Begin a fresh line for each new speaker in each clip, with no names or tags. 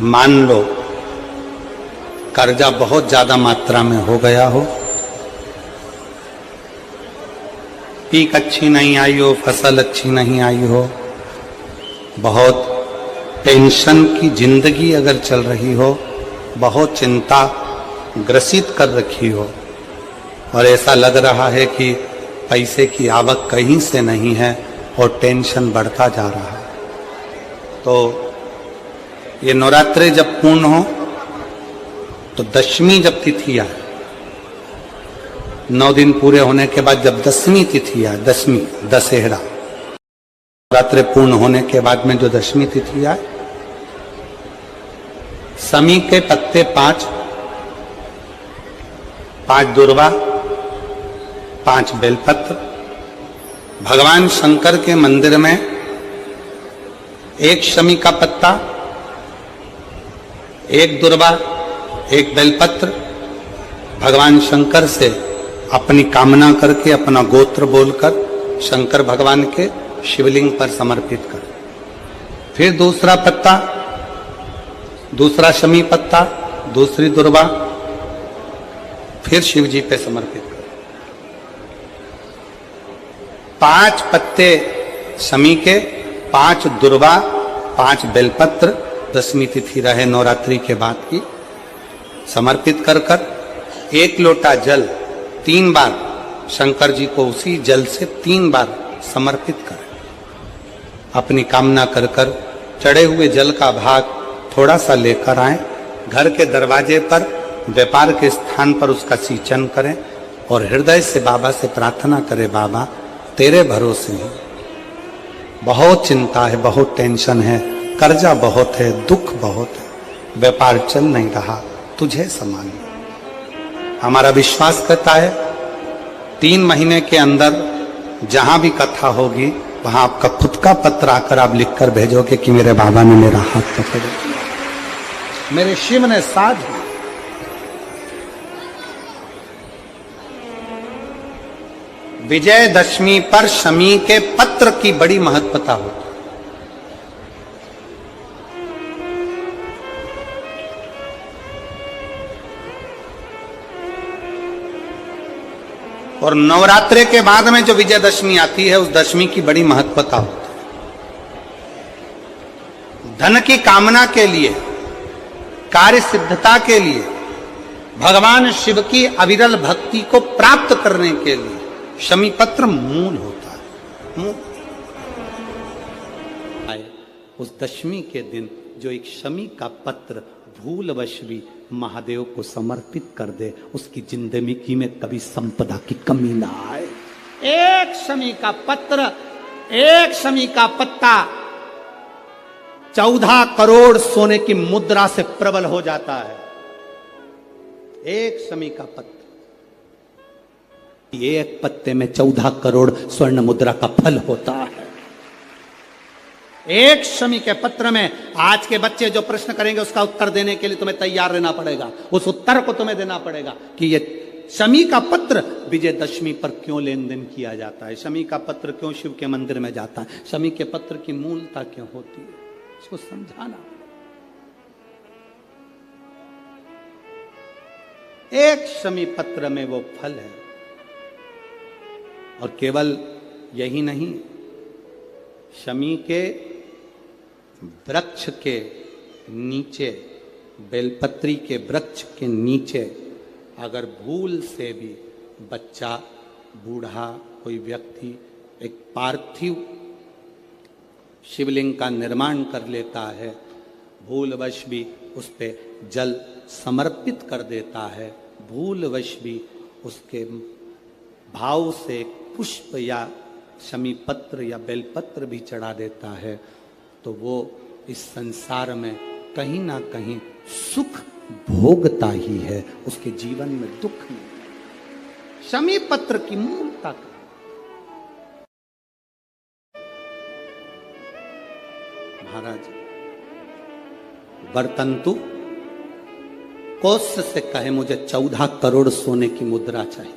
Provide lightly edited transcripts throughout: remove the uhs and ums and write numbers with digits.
मान लो कर्जा बहुत ज्यादा मात्रा में हो गया हो, पीक अच्छी नहीं आई हो, फसल अच्छी नहीं आई हो, बहुत टेंशन की जिंदगी अगर चल रही हो, बहुत चिंता ग्रसित कर रखी हो और ऐसा लग रहा है कि पैसे की आवक कहीं से नहीं है और टेंशन बढ़ता जा रहा है, तो ये नवरात्रे जब पूर्ण हो तो दशमी जब तिथि आए, 9 दिन पूरे होने के बाद जब दसवीं तिथि आए, दसवीं दशहरा, नवरात्रे पूर्ण होने के बाद में जो दशमी तिथि आए, समी के पत्ते 5 दुर्वा, 5 बेलपत्र, भगवान शंकर के मंदिर में 1 शमी का पत्ता, 1 दुर्वा, 1 बेलपत्र, भगवान शंकर से अपनी कामना करके, अपना गोत्र बोलकर शंकर भगवान के शिवलिंग पर समर्पित कर। फिर दूसरा पत्ता, दूसरा शमी पत्ता, दूसरी दुर्वा, फिर शिव जी पे समर्पित कर। 5 पत्ते शमी के, 5 दुर्वा, 5 बेलपत्र, दसवीं तिथि रहे नवरात्रि के बाद की, समर्पित कर कर 1 लोटा जल 3 बार शंकर जी को उसी जल से 3 बार समर्पित कर, अपनी कामना कर कर चढ़े हुए जल का भाग थोड़ा सा लेकर आए, घर के दरवाजे पर, व्यापार के स्थान पर उसका सिंचन करें और हृदय से बाबा से प्रार्थना करें, बाबा तेरे भरोसे हैं, बहुत चिंता है, बहुत टेंशन है, कर्जा बहुत है, दुख बहुत है, व्यापार चल नहीं रहा, तुझे संभाल। हमारा विश्वास करता है 3 महीने के अंदर जहां भी कथा होगी वहां आपका खुद का पत्र आकर आप लिखकर भेजोगे कि मेरे बाबा ने मेरा हाथ पकड़ लिया, मेरे शिव ने साथ दिया। विजयदशमी पर शमी के पत्र की बड़ी महत्वता होती है। और नवरात्रे के बाद में जो विजयदशमी आती है, उस दशमी की बड़ी महत्वता होती है। धन की कामना के लिए, कार्य सिद्धता के लिए, भगवान शिव की अविरल भक्ति को प्राप्त करने के लिए शमी पत्र मूल होता है। उस दशमी के दिन जो एक शमी का पत्र भूलवश भी महादेव को समर्पित कर दे, उसकी जिंदगी में कभी संपदा की कमी ना आए। 1 शमी का पत्र, 1 शमी का पत्ता 14 करोड़ सोने की मुद्रा से प्रबल हो जाता है। 1 शमी का पत्र, एक पत्ते में 14 करोड़ स्वर्ण मुद्रा का फल होता है। 1 शमी के पत्र में आज के बच्चे जो प्रश्न करेंगे उसका उत्तर देने के लिए तुम्हें तैयार रहना पड़ेगा, उस उत्तर को तुम्हें देना पड़ेगा कि ये शमी का पत्र विजयदशमी पर क्यों लेन देन किया जाता है, शमी का पत्र क्यों शिव के मंदिर में जाता है, शमी के पत्र की मूलता क्यों होती है, इसको समझाना। 1 शमी पत्र में वो फल है। और केवल यही नहीं, शमी के वृक्ष के नीचे, बेलपत्री के वृक्ष के नीचे अगर भूल से भी बच्चा, बूढ़ा, कोई व्यक्ति एक पार्थिव शिवलिंग का निर्माण कर लेता है, भूलवश भी उस पे जल समर्पित कर देता है, भूलवश भी उसके भाव से पुष्प या शमी पत्र या बेलपत्र भी चढ़ा देता है, तो वो इस संसार में कहीं ना कहीं सुख भोगता ही है, उसके जीवन में दुख नहीं। शमी पत्र की मूलता का महाराज वर्तंतु कौत्स से कहे मुझे 14 करोड़ सोने की मुद्रा चाहिए।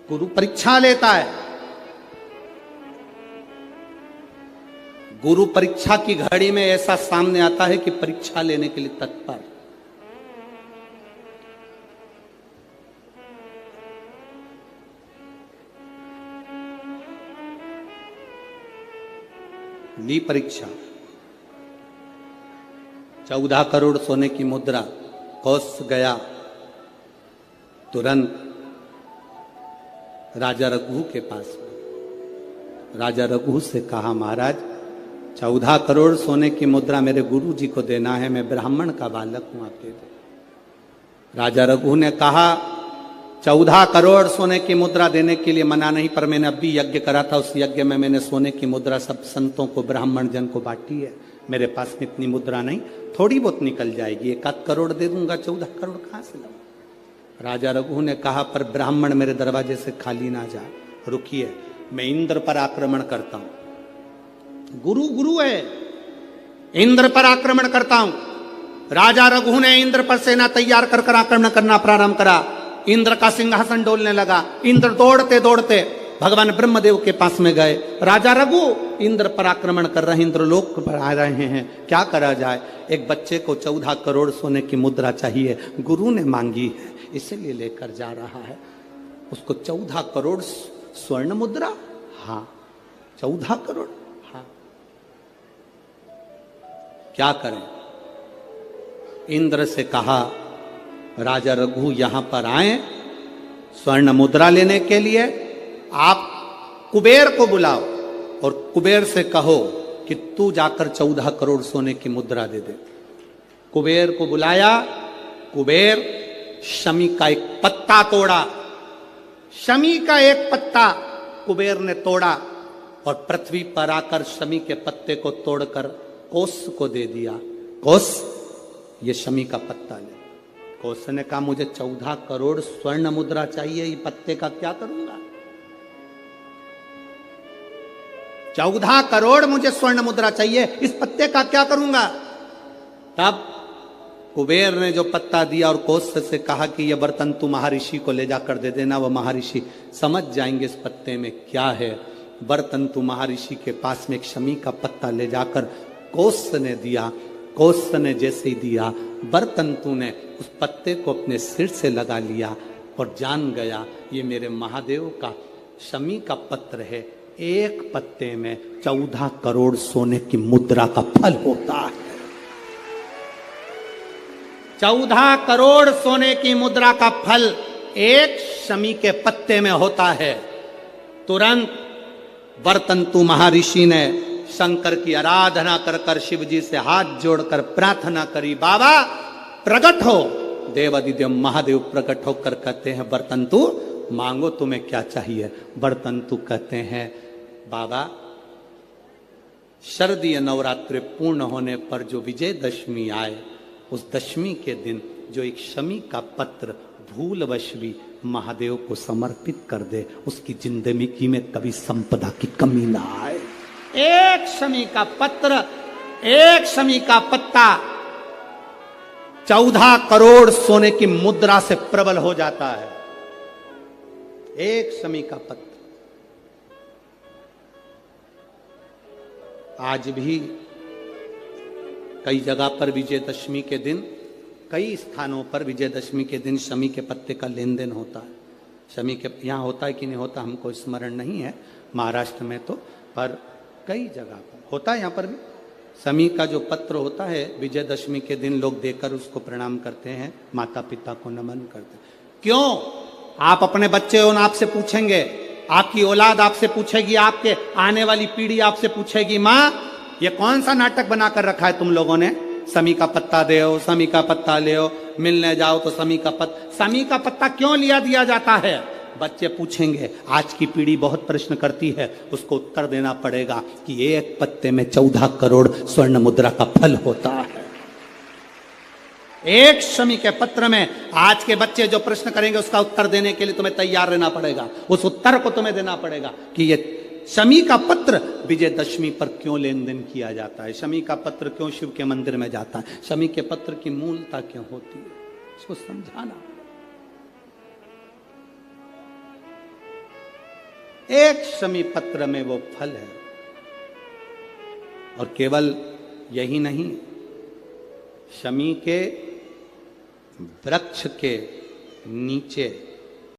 गुरु परीक्षा लेता है, गुरु परीक्षा की घड़ी में ऐसा सामने आता है कि परीक्षा लेने के लिए तत्पर। ली परीक्षा, 14 करोड़ सोने की मुद्रा, कौश गया तुरंत राजा रघु के पास। राजा रघु से कहा, महाराज 14 करोड़ सोने की मुद्रा मेरे गुरु जी को देना है, मैं ब्राह्मण का बालक हूं, आप दे दो। राजा रघु ने कहा, 14 करोड़ सोने की मुद्रा देने के लिए मना नहीं, पर मैंने अभी यज्ञ करा था, उस यज्ञ में मैंने सोने की मुद्रा सब संतों को, ब्राह्मण जन को बांटी है। मेरे पास में इतनी मुद्रा नहीं, थोड़ी बहुत निकल जाएगी, 1 करोड़ दे दूंगा, 14 करोड़ कहां से लाऊं? राजा रघु ने कहा, पर ब्राह्मण मेरे दरवाजे से खाली ना जाए, रुकिए, मैं इंद्र पर आक्रमण करता हूं। गुरु गुरु है, इंद्र पर आक्रमण करता हूं। राजा रघु ने इंद्र पर सेना तैयार कर आक्रमण करना प्रारंभ करा। इंद्र का सिंहासन डोलने लगा। इंद्र दौड़ते दौड़ते भगवान ब्रह्मदेव के पास में गए। राजा रघु इंद्र पर आक्रमण कर रहे हैं, इंद्रलोक पर आ रहे हैं, क्या करा जाए? एक बच्चे को 14 करोड़ सोने की मुद्रा चाहिए, गुरु ने मांगी है, इसलिए लेकर जा रहा है। उसको 14 करोड़ स्वर्ण मुद्रा, हाँ 14 करोड़, हाँ क्या करें? इंद्र से कहा, राजा रघु यहां पर आए स्वर्ण मुद्रा लेने के लिए, आप कुबेर को बुलाओ और कुबेर से कहो कि तू जाकर 14 करोड़ सोने की मुद्रा दे दे। कुबेर को बुलाया। कुबेर शमी का एक पत्ता तोड़ा। शमी का एक पत्ता कुबेर ने तोड़ा और पृथ्वी पर आकर शमी के पत्ते को तोड़कर कोस को दे दिया। कोस, ये शमी का पत्ता ले। कोस ने कहा, मुझे 14 करोड़ स्वर्ण मुद्रा चाहिए, ये पत्ते का क्या करूंगा? 14 करोड़ मुझे स्वर्ण मुद्रा चाहिए, इस पत्ते का क्या करूंगा? तब कुबेर ने जो पत्ता दिया और कोस से कहा कि यह बर्तन तू महर्षि को ले जाकर दे देना, वह महर्षि समझ जाएंगे इस पत्ते में क्या है। बर्तन तू महर्षि के पास में एक शमी का पत्ता ले जाकर कोस ने दिया। कोस ने जैसे ही दिया, बर्तन तू ने उस पत्ते को अपने सिर से लगा लिया और जान गया ये मेरे महादेव का शमी का पत्र है। एक पत्ते में 14 करोड़ सोने की मुद्रा का फल होता है। 14 करोड़ सोने की मुद्रा का फल एक शमी के पत्ते में होता है। तुरंत बर्तंतु महर्षि ने शंकर की आराधना कर कर शिव जी से हाथ जोड़कर प्रार्थना करी, बाबा प्रकट हो। देवादिदेव महादेव प्रकट होकर कहते हैं, बर्तंतु मांगो तुम्हें क्या चाहिए? बर्तंतु कहते हैं, बाबा शरदीय नवरात्रि पूर्ण होने पर जो विजयदशमी आए, उस दशमी के दिन जो एक शमी का पत्र भूलवश भी महादेव को समर्पित कर दे, उसकी जिंदगी में कभी संपदा की कमी ना आए। एक शमी का पत्र, एक शमी का पत्ता 14 करोड़ सोने की मुद्रा से प्रबल हो जाता है। एक शमी का पत्र। आज भी कई जगह पर विजयदशमी के दिन, कई स्थानों पर विजयदशमी के दिन शमी के पत्ते का लेन देन होता है। शमी के यहाँ होता है कि नहीं होता हमको स्मरण नहीं है, महाराष्ट्र में तो, पर कई जगह पर होता है। यहाँ पर भी शमी का जो पत्र होता है, विजयदशमी के दिन लोग देकर उसको प्रणाम करते हैं, माता पिता को नमन करते हैं। क्यों? आप अपने बच्चे हो, आपसे पूछेंगे, आपकी औलाद आपसे पूछेगी, आपके आने वाली पीढ़ी आपसे पूछेगी, माँ ये कौन सा नाटक बनाकर रखा है तुम लोगों ने? शमी का पत्ता दे, शमी का पत्ता ले, मिलने जाओ तो शमी का पत्ता। शमी का पत्ता क्यों लिया दिया जाता है? बच्चे पूछेंगे। आज की पीढ़ी बहुत प्रश्न करती है, उसको उत्तर देना पड़ेगा कि एक पत्ते में 14 करोड़ स्वर्ण मुद्रा का फल होता है। एक शमी के पत्र में आज के बच्चे जो प्रश्न करेंगे उसका उत्तर देने के लिए तुम्हें तैयार रहना पड़ेगा। उस उत्तर को तुम्हें देना पड़ेगा कि ये शमी का पत्र विजयदशमी पर क्यों लेन देन किया जाता है, शमी का पत्र क्यों शिव के मंदिर में जाता है, शमी के पत्र की मूलता क्यों होती है, इसको समझाना। एक शमी पत्र में वो फल है और केवल यही नहीं, शमी के वृक्ष के नीचे